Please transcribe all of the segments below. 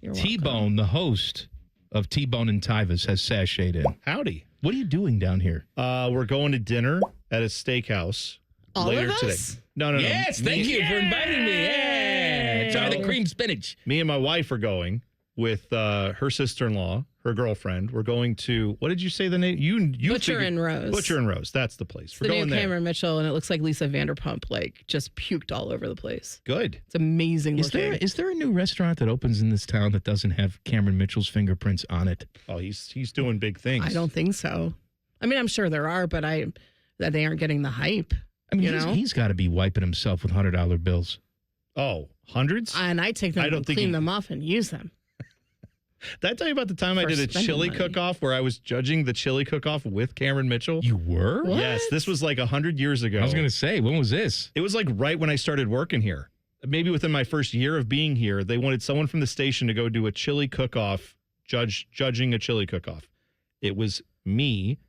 You're welcome. T-Bone, the host of T-Bone and Tyvis, has sashayed in. Howdy. What are you doing down here? We're going to dinner at a steakhouse later today. No. Yes, thank you for inviting me. Yeah. Try the cream spinach. Me and my wife are going with her sister-in-law, her girlfriend. We're going to, what did you say the name? You Butcher and Rose. Butcher and Rose. That's the place. It's the new Cameron Mitchell, and it looks like Lisa Vanderpump just puked all over the place. Good. It's amazing looking. Is there a new restaurant that opens in this town that doesn't have Cameron Mitchell's fingerprints on it? Oh, he's doing big things. I don't think so. I mean, I'm sure there are, but that they aren't getting the hype. I mean, he's got to be wiping himself with $100 bills. Oh, hundreds? And I take them and clean them off and use them. Did I tell you about the time I did a chili cook-off where I was judging the chili cook-off with Cameron Mitchell? You were? What? Yes, this was like 100 years ago. I was going to say, when was this? It was like right when I started working here. Maybe within my first year of being here, they wanted someone from the station to go do a chili cook-off, judging a chili cook-off. It was me,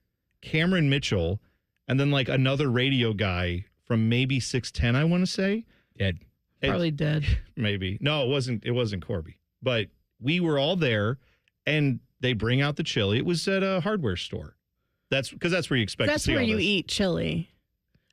Cameron Mitchell, and then like another radio guy from maybe 610, I want to say. Dead. Probably dead. Maybe. No, it wasn't Corby. But we were all there, and they bring out the chili. It was at a hardware store. That's where you expect to see all this. That's where you eat chili.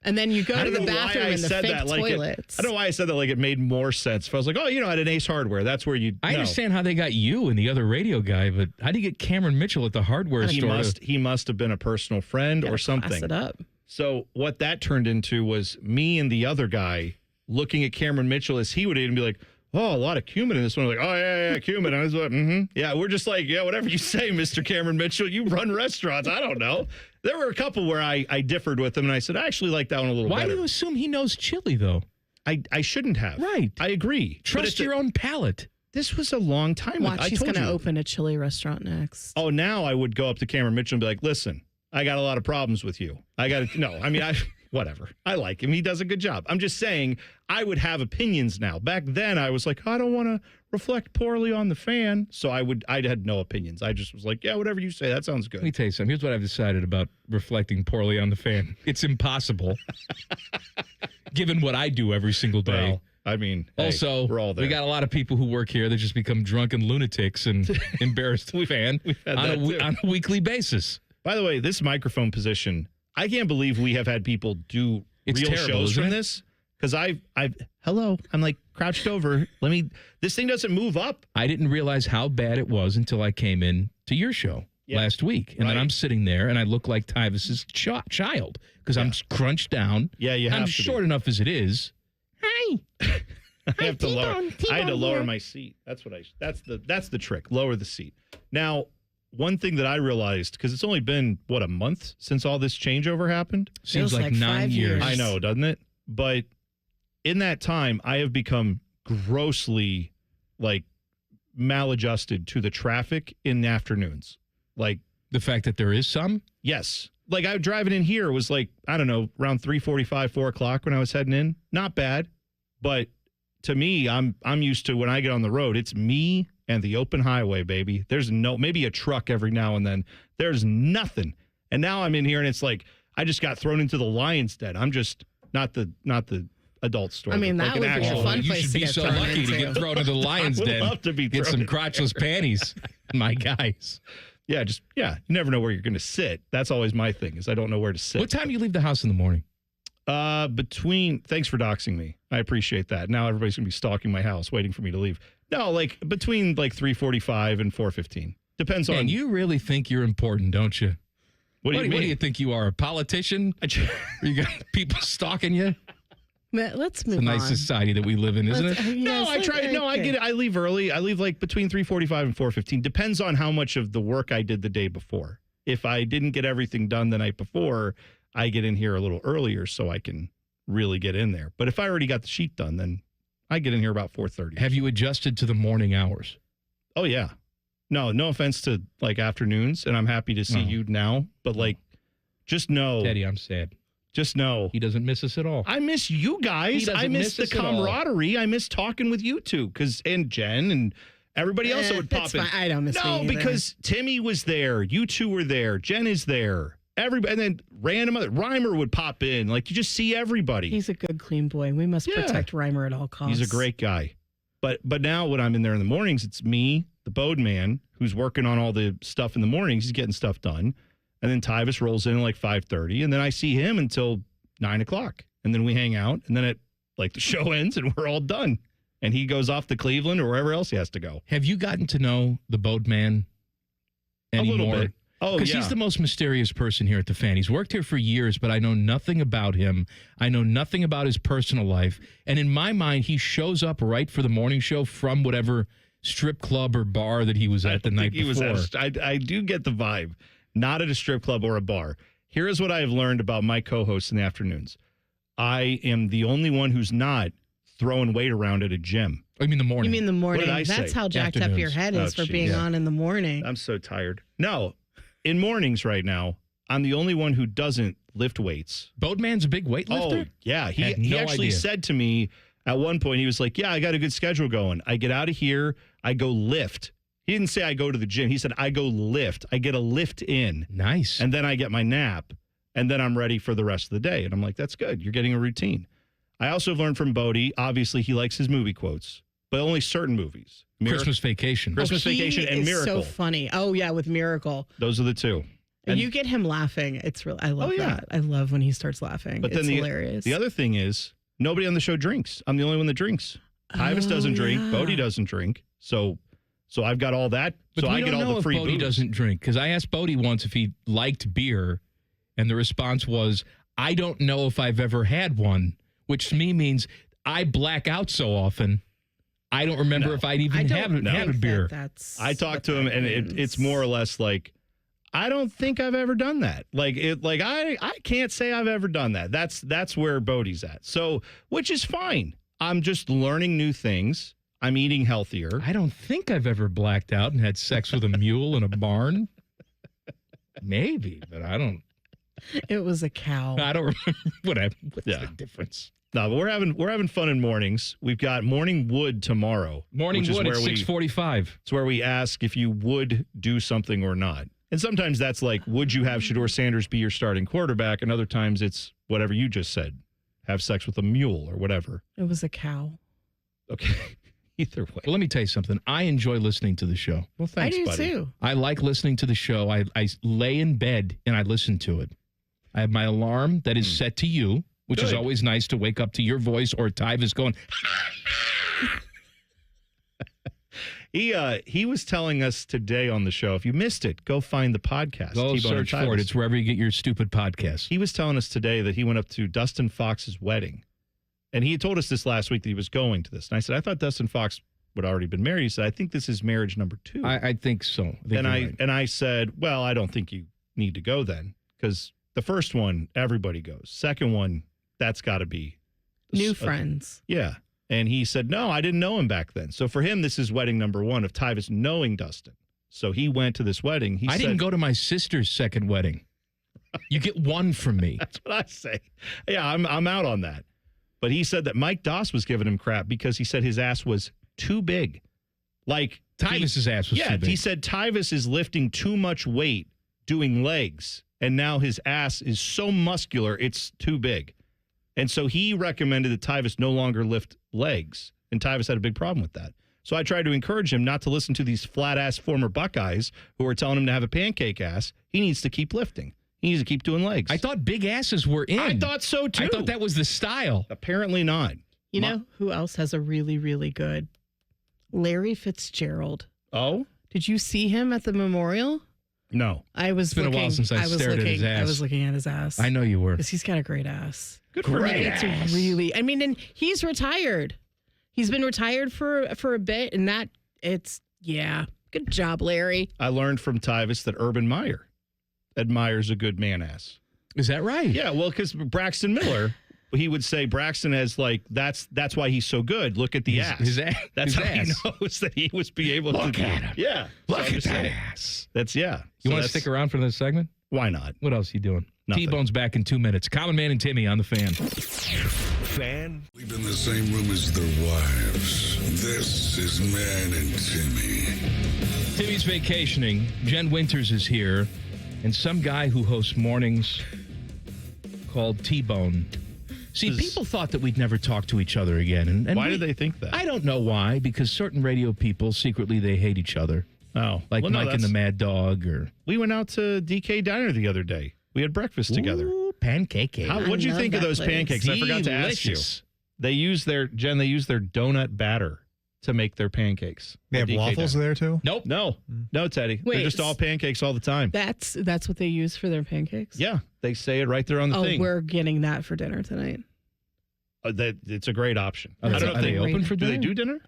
And then you go to the bathroom in the fake toilets. I don't know why I said that like it made more sense. If I was like, oh, at an Ace Hardware, that's where you. I understand how they got you and the other radio guy, but how do you get Cameron Mitchell at the hardware store? He must have been a personal friend or something. Class it up. So what that turned into was me and the other guy looking at Cameron Mitchell as he would eat and be like, oh, a lot of cumin in this one. We're like, oh, yeah, cumin. I was like, yeah, we're just like, yeah, whatever you say, Mr. Cameron Mitchell. You run restaurants. I don't know. There were a couple where I differed with him, and I said, I actually like that one a little better. Why do you assume he knows chili, though? I shouldn't have. Right. I agree. Trust your own palate. This was a long time ago. Watch, he's going to open a chili restaurant next. Oh, now I would go up to Cameron Mitchell and be like, listen, I got a lot of problems with you. Whatever. I like him. He does a good job. I'm just saying I would have opinions now. Back then I was like, I don't want to reflect poorly on the fan. So I had no opinions. I just was like, yeah, whatever you say. That sounds good. Let me tell you something. Here's what I've decided about reflecting poorly on the fan. It's impossible. Given what I do every single day. Well, I mean, also, we're all there. We got a lot of people who work here that just become drunken lunatics and embarrassed fan on a weekly basis. By the way, this microphone position, I can't believe we have had people do real shows from this. Because I'm like crouched over. This thing doesn't move up. I didn't realize how bad it was until I came in to your show last week. And then I'm sitting there and I look like Tyvis's child because I'm crunched down. Yeah, I'm short enough as it is. Hi. I had to lower my seat. That's the trick. Lower the seat. Now, one thing that I realized, because it's only been, a month since all this changeover happened? Seems like 9 years. I know, doesn't it? But in that time, I have become grossly, maladjusted to the traffic in the afternoons. Like, the fact that there is some? Yes. Like, I was driving in here, it was around 3:45, 4 o'clock when I was heading in. Not bad. But to me, I'm used to when I get on the road, it's me and the open highway, baby. There's maybe a truck every now and then. There's nothing. And now I'm in here and it's like, I just got thrown into the lion's den. I'm just not the adult store. I mean, that would be a fun place to get thrown into. You should be so lucky to get thrown into the lion's den. Love to be get some crotchless panties, my guys. Yeah, you never know where you're going to sit. That's always my thing, is I don't know where to sit. What time do you leave the house in the morning? Thanks for doxing me. I appreciate that. Now everybody's going to be stalking my house, waiting for me to leave. No, between 3:45 and 4:15. Depends on. And you really think you're important, don't you? What do you think you are, a politician? You got people stalking you? Let's move on. It's a nice society that we live in, isn't it? I get it. I leave early. I leave between 3:45 and 4:15. Depends on how much of the work I did the day before. If I didn't get everything done the night before, I get in here a little earlier so I can really get in there. But if I already got the sheet done, then I get in here about 4:30. Have you adjusted to the morning hours? Oh, yeah. No offense to afternoons, and I'm happy to see you now. But just know. Teddy, I'm sad. Just know. He doesn't miss us at all. I miss you guys. I miss the camaraderie. I miss talking with you two. And Jen and everybody else that would pop in. I don't miss me either. Because Timmy was there. You two were there. Jen is there. Everybody, and then random other Reimer would pop in. You just see everybody. He's a good, clean boy. We must protect Reimer at all costs. He's a great guy. But now when I'm in there in the mornings, it's me, the Bode man, who's working on all the stuff in the mornings. He's getting stuff done. And then Tyvis rolls in at like 5:30. And then I see him until 9 o'clock. And then we hang out. And then the show ends and we're all done. And he goes off to Cleveland or wherever else he has to go. Have you gotten to know the Bode man anymore? A little bit. Oh, because he's the most mysterious person here at the Fan. He's worked here for years, but I know nothing about him. I know nothing about his personal life. And in my mind, he shows up right for the morning show from whatever strip club or bar that he was at the night before. I do get the vibe. Not at a strip club or a bar. Here is what I have learned about my co-hosts in the afternoons. I am the only one who's not throwing weight around at a gym. Oh, you mean the morning? You mean the morning? What did I That's say? how jacked up your head is for being on in the morning. I'm so tired. No, in mornings right now, I'm the only one who doesn't lift weights. Bode man's a big weightlifter? Oh, yeah. He actually said to me at one point, he was like, yeah, I got a good schedule going. I get out of here, I go lift. He didn't say I go to the gym. He said I go lift. I get a lift in. Nice. And then I get my nap, and then I'm ready for the rest of the day. And I'm like, that's good. You're getting a routine. I also have learned from Bodie, obviously he likes his movie quotes, but only certain movies. Christmas Vacation. Christmas Vacation and Miracle. So funny. Oh, yeah, with Miracle. Those are the two. And you get him laughing. It's really, I love that. I love when he starts laughing. But it's hilarious. The other thing is, nobody on the show drinks. I'm the only one that drinks. Tyvis doesn't drink. Bodie doesn't drink. So I've got all that. But so I get all the free Bodie booze. Doesn't drink. Because I asked Bodie once if he liked beer, and the response was, I don't know if I've ever had one, which to me means I black out so often, I don't remember if I'd even had a beer. I talked to him, and it's more or less like, I don't think I've ever done that. I can't say I've ever done that. That's where Bodie's at. So, which is fine. I'm just learning new things. I'm eating healthier. I don't think I've ever blacked out and had sex with a mule in a barn. Maybe, but I don't. It was a cow. I don't remember what's the difference. No, but we're having fun in mornings. We've got Morning Wood tomorrow. Morning Wood at 6:45. It's where we ask if you would do something or not. And sometimes that's like, would you have Shedeur Sanders be your starting quarterback? And other times it's whatever you just said. Have sex with a mule or whatever. It was a cow. Okay. Either way. Well, let me tell you something. I enjoy listening to the show. Well, thanks, buddy. I do, too. I like listening to the show. I lay in bed and I listen to it. I have my alarm that is set to you, which is always nice to wake up to your voice or Tyvis going. He was telling us today on the show, if you missed it, go find the podcast. Go search for it. It's wherever you get your stupid podcasts. He was telling us today that he went up to Dustin Fox's wedding. And he told us this last week that he was going to this. And I said, I thought Dustin Fox would already been married. He said, I think this is marriage number 2. I think so. And I said, well, I don't think you need to go then. Because the first one, everybody goes. Second one, that's got to be new friends. Yeah. And he said, no, I didn't know him back then. So for him, this is wedding number 1 of Tyvis knowing Dustin. So he went to this wedding. I didn't go to my sister's second wedding. You get one from me. That's what I say. Yeah, I'm out on that. But he said that Mike Doss was giving him crap because he said his ass was too big. Like Tyvis's ass was too big. He said Tyvis is lifting too much weight doing legs. And now his ass is so muscular, it's too big. And so he recommended that Tyvis no longer lift legs. And Tyvis had a big problem with that. So I tried to encourage him not to listen to these flat-ass former Buckeyes who are telling him to have a pancake ass. He needs to keep lifting. He needs to keep doing legs. I thought big asses were in. I thought so, too. I thought that was the style. Apparently not. You know who else has a really, really good? Larry Fitzgerald. Oh? Did you see him at the memorial? No. It's been a while since I stared at his ass. I was looking at his ass. I know you were. Because he's got a great ass. Good for him. It's really, I mean, and he's retired. He's been retired for a bit, and good job, Larry. I learned from Tyvis that Urban Meyer admires a good man ass. Is that right? Yeah, well, because Braxton Miller, he would say Braxton has that's why he's so good. Look at the ass. His ass. That's his how ass. he knows that he was be able Look to at him. Yeah. Look at that ass. That's You want to stick around for this segment? Why not? What else are you doing? Nothing. T-Bone's back in 2 minutes. Common Man and Timmy on the Fan. Fan? Sleep in the same room as their wives. This is Man and Timmy. Timmy's vacationing. Jen Winters is here. And some guy who hosts mornings called T-Bone See, people thought that we'd never talk to each other again. And why did they think that? I don't know why, because certain radio people, secretly, they hate each other. Oh. Like Mike and the Mad Dog. We went out to DK Diner the other day. We had breakfast together. Ooh, pancake. What'd you think of those pancakes? I forgot to ask you. They use their donut batter to make their pancakes. They have waffles there too? Nope. No, Teddy. Wait, they're just all pancakes all the time. That's what they use for their pancakes? Yeah, they say it right there on the thing. Oh, we're getting that for dinner tonight. It's a great option. I don't know if they open for dinner. Do they do dinner?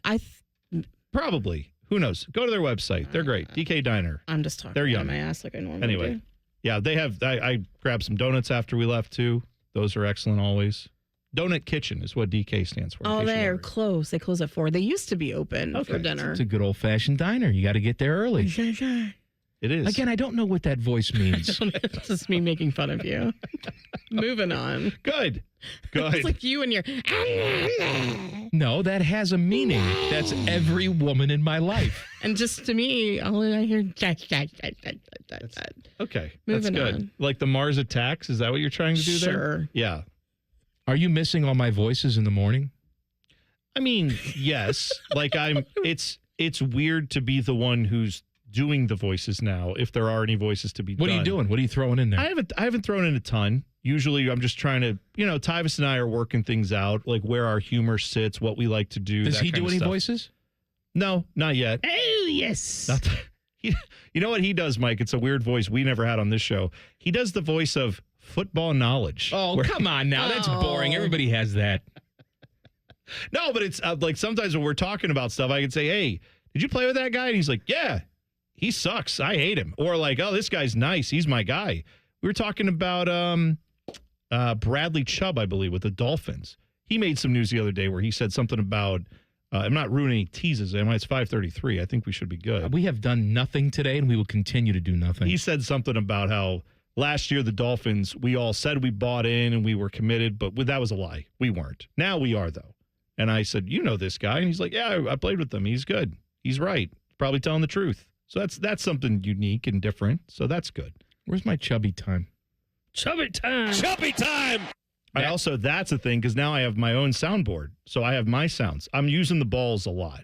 Probably. Who knows? Go to their website. They're great. DK Diner. I'm just talking. They're out yummy. my ass like I normally Anyway, do. yeah, they have. I grabbed some donuts after we left too. Those are excellent always. Donut Kitchen is what DK stands for. Oh, they're closed. They close at 4. They used to be open for dinner. It's a good old-fashioned diner. You got to get there early. It is. Again, I don't know what that voice means. It's just me making fun of you. Moving on. Good. It's like you and your... No, that has a meaning. That's every woman in my life. And just to me, all I hear... Okay. Moving that's good. on. Like the Mars Attacks? Is that what you're trying to do there? Sure. Yeah. Are you missing all my voices in the morning? I mean, yes. Like it's weird to be the one who's doing the voices now, if there are any voices to be done. What are you doing? What are you throwing in there? I haven't thrown in a ton. Usually I'm just trying to, Tyvis and I are working things out, like where our humor sits, what we like to do. Does he do any voices? No, not yet. Oh, yes. You know what he does, Mike? It's a weird voice we never had on this show. He does the voice of football knowledge. Oh, come on now. That's boring. Everybody has that. No, but it's like sometimes when we're talking about stuff, I can say, hey, did you play with that guy? And he's like, yeah, he sucks. I hate him. Or like, oh, this guy's nice. He's my guy. We were talking about Bradley Chubb, I believe, with the Dolphins. He made some news the other day where he said something about, I'm not ruining any teases. It's 5:33. I think we should be good. We have done nothing today, and we will continue to do nothing. He said something about how last year the Dolphins, we all said we bought in and we were committed, but that was a lie. We weren't. Now we are, though. And I said, you know this guy? And he's like, yeah, I played with him. He's good. He's right. Probably telling the truth. So that's something unique and different. So that's good. Where's my chubby time? Chubby time. Chubby time. That's a thing because now I have my own soundboard. So I have my sounds. I'm using the balls a lot.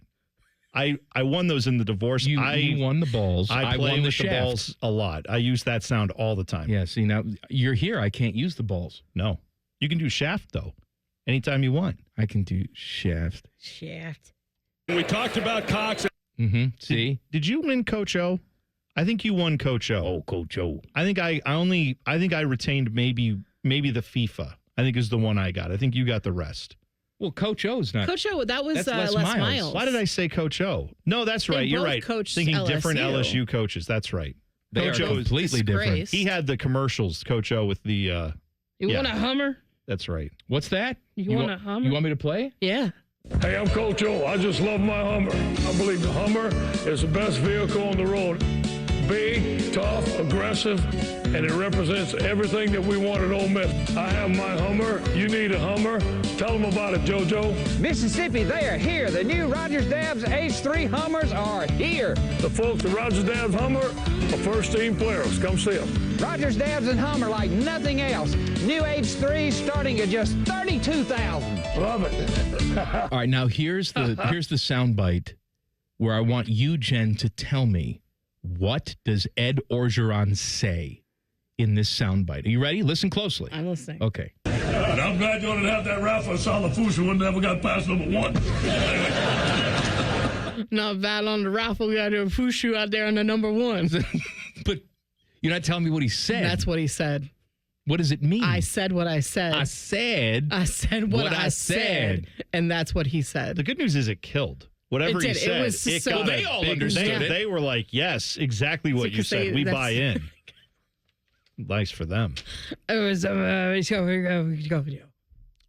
I won those in the divorce. You won the balls. I won the shaft. balls a lot. I use that sound all the time. Yeah, see, now you're here. I can't use the balls. No. You can do shaft, though, anytime you want. I can do shaft. Shaft. We talked about Cox. Mm-hmm. See? Did you win Coach O? I think you won Coach O. Oh, Coach O. I think I retained maybe the FIFA. I think is the one I got. I think you got the rest. Well, Coach O's not. Coach O, that was Les Les Miles. Why did I say Coach O? No, that's right. You're right. Thinking LSU. different LSU coaches. That's right. They Coach are O is completely different. He had the commercials, Coach O, with the... You want a Hummer? That's right. What's that? You want a Hummer? You want me to play? Yeah. Hey, I'm Coach O. I just love my Hummer. I believe the Hummer is the best vehicle on the road. Big, tough, aggressive, and it represents everything that we want at Ole Miss. I have my Hummer. You need a Hummer. Tell them about it, JoJo. Mississippi, they are here. The new Rogers Dabbs H3 Hummers are here. The folks at Rogers Dabbs Hummer are first-team players. Come see them. Rogers Dabbs and Hummer like nothing else. New H3 starting at just $32,000. Love it. All right, now here's the sound bite where I want you, Jen, to tell me, what does Ed Orgeron say in this soundbite? Are you ready? Listen closely. I'm listening. Okay. And I'm glad you didn't have that Rafa Salafusha when never got past number 1. Not bad on the raffle. We got to push you out there on the number 1. But you're not telling me what he said. That's what he said. What does it mean? I said what I said. I said what I said. And that's what he said. The good news is it killed. Whatever he said, they all understood it. They were like, yes, exactly what you said. We buy in. Nice for them.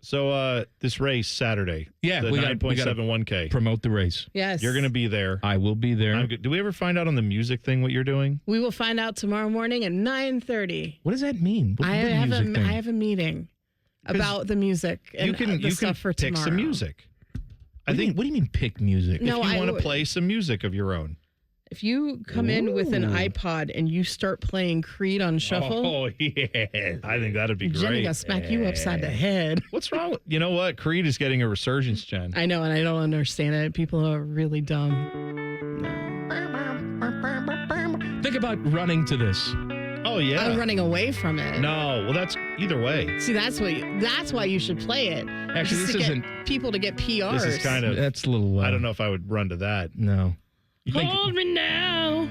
So this race Saturday. Yeah, the we 9.71K. Promote the race. Yes. You're going to be there. I will be there. Do we ever find out on the music thing what you're doing? We will find out tomorrow morning at 9:30. What does that mean? I have a meeting about the music and the stuff for pick tomorrow. some music. What do you mean pick music? No, if you want to play some music of your own. If you come in with an iPod and you start playing Creed on shuffle, oh yeah, I think that'd be Jenny great. gonna smack you upside the head. What's wrong with, you know what? Creed is getting a resurgence, Jen. I know, and I don't understand it. People are really dumb. Think about running to this. Oh yeah, I'm running away from it. No, well that's either way. See, that's why you should play it. Actually, Just this to isn't. get people to get PRs. This is kind of. That's a little. I don't know if I would run to that. No. Hold me now.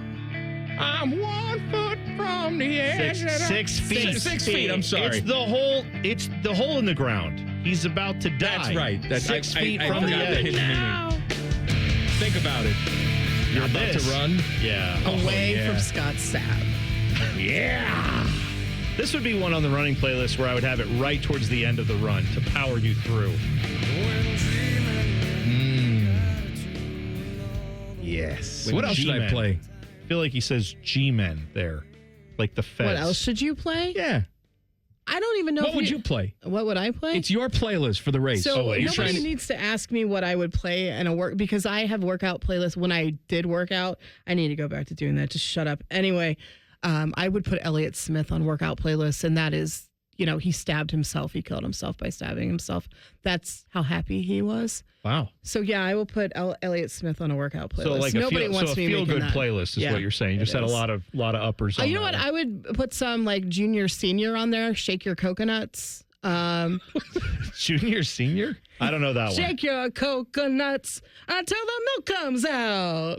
I'm 1 foot from the edge. 6 feet. 6 feet. I'm sorry. It's the hole in the ground. He's about to die. That's right. That's 6 feet I from the forgot edge. hidden meaning. Think about it. You're about to run. Yeah. Away from Scott Sapp. Yeah. This would be one on the running playlist where I would have it right towards the end of the run to power you through. Yes. What else should I play? I feel like he says G-Men there. Like the Feds. What else should you play? Yeah. I don't even know. What would you play? What would I play? It's your playlist for the race. So nobody needs to ask me what I would play in a work because I have workout playlists. When I did work out, I need to go back to doing that. Just shut up. Anyway, I would put Elliott Smith on workout playlists, and that is, he stabbed himself. He killed himself by stabbing himself. That's how happy he was. Wow. So yeah, I will put Elliott Smith on a workout playlist. So like nobody wants a me feel good that. playlist is what you're saying. You just had a lot of uppers. On you know what? I would put some like Junior Senior on there. Shake Your Coconuts. Junior Senior? I don't know that one. Shake your coconuts until the milk comes out.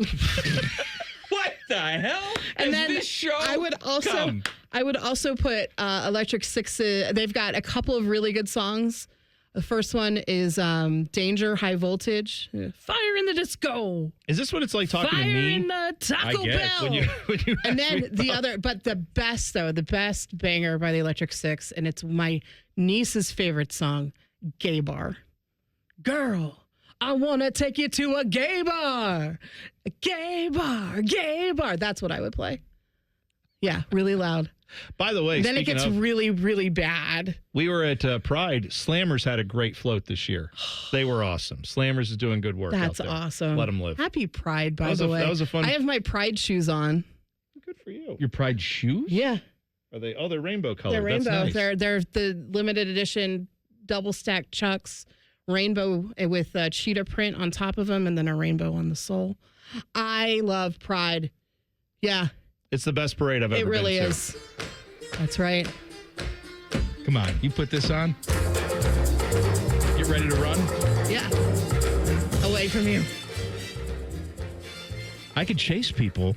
What the hell? And then this show I would also put Electric Six. They've got a couple of really good songs. The first one is Danger, High Voltage, Fire in the Disco. Is this what it's like talking Fire to me? in the Taco Bell. When you and then the other, but the best banger by the Electric Six, and it's my niece's favorite song, Gay Bar. Girl, I want to take you to a gay bar. A gay bar, gay bar. That's what I would play. Yeah, really loud. By the way, then it gets really, really bad. We were at Pride. Slammers had a great float this year. They were awesome. Slammers is doing good work. That's out there. awesome. Let them live. Happy Pride, by the way. That was a fun. I have my Pride shoes on. Good for you. Your Pride shoes? Yeah. Are they? Oh, they're rainbow colored. They're rainbow. That's nice. They're the limited edition double stacked Chucks, rainbow with cheetah print on top of them, and then a rainbow on the sole. I love Pride. Yeah. It's the best parade I've ever been to. It really is. That's right. Come on, you put this on. Get ready to run. Yeah. Away from you. I could chase people.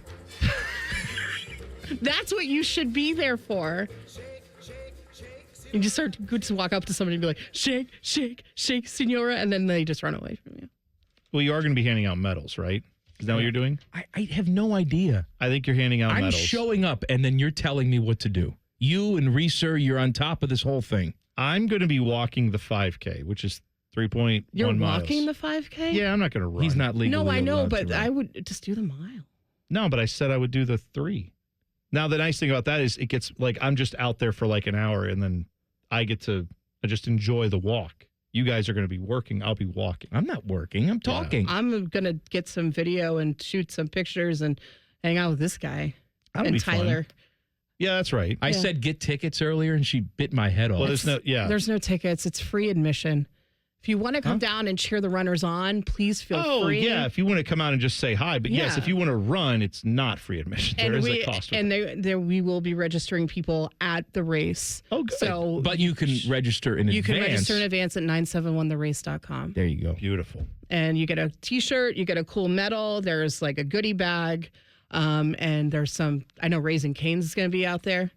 That's what you should be there for. You just just walk up to somebody and be like, shake, shake, shake, senora, and then they just run away from you. Well, you are going to be handing out medals, right? Is that what you're doing? I have no idea. I think you're handing out medals. I'm showing up, and then you're telling me what to do. You and Reeser, you're on top of this whole thing. I'm going to be walking the 5K, which is 3.1 miles. You're walking the 5K? Yeah, I'm not going to run. He's not legally No, I know, allowed but to run. I would just do the mile. No, but I said I would do the 3. Now, the nice thing about that is it gets like I'm just out there for like an hour, and then I just enjoy the walk. You guys are going to be working. I'll be walking. I'm not working. I'm talking. Yeah. I'm going to get some video and shoot some pictures and hang out with this guy. That'll be Tyler. Fun. Yeah, that's right. I said get tickets earlier, and she bit my head off. Well, there's no tickets. It's free admission. If you want to come down and cheer the runners on, please feel free. Oh, yeah. If you want to come out and just say hi. But yes, if you want to run, it's not free admission. There is a cost. And we will be registering people at the race. Oh, good. So but you can register in advance. You can register in advance at 971therace.com. There you go. Beautiful. And you get a T-shirt. You get a cool medal. There's like a goodie bag. And there's I know Raising Cane's is going to be out there.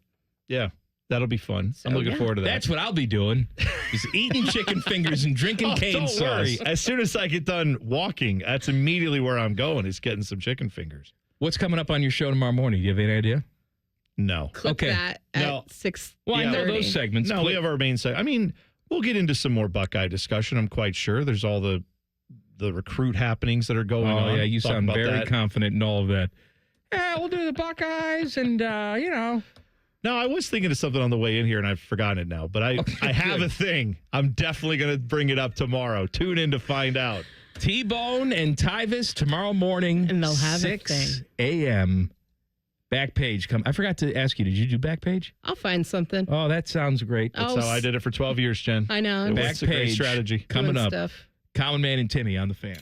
Yeah. That'll be fun. I'm looking forward to that. That's what I'll be doing. Is eating chicken fingers and drinking cane sauce. Don't worry. As soon as I get done walking, that's immediately where I'm going, is getting some chicken fingers. What's coming up on your show tomorrow morning? Do you have any idea? No. Clip that at 6:30. Well, I know those segments. No, we have our main segment. I mean, we'll get into some more Buckeye discussion, I'm quite sure. There's all the recruit happenings that are going on. Oh, yeah. You sound very confident in all of that. Yeah, we'll do the Buckeyes and, No, I was thinking of something on the way in here, and I've forgotten it now. But I have a thing. I'm definitely going to bring it up tomorrow. Tune in to find out. T-Bone and Tyvis tomorrow morning. And they'll have 6 a.m. Backpage. I forgot to ask you, did you do Backpage? I'll find something. Oh, that sounds great. That's how I did it for 12 years, Jen. I know. It's a great strategy. Coming up. Stuff. Common Man and Timmy on the Fan.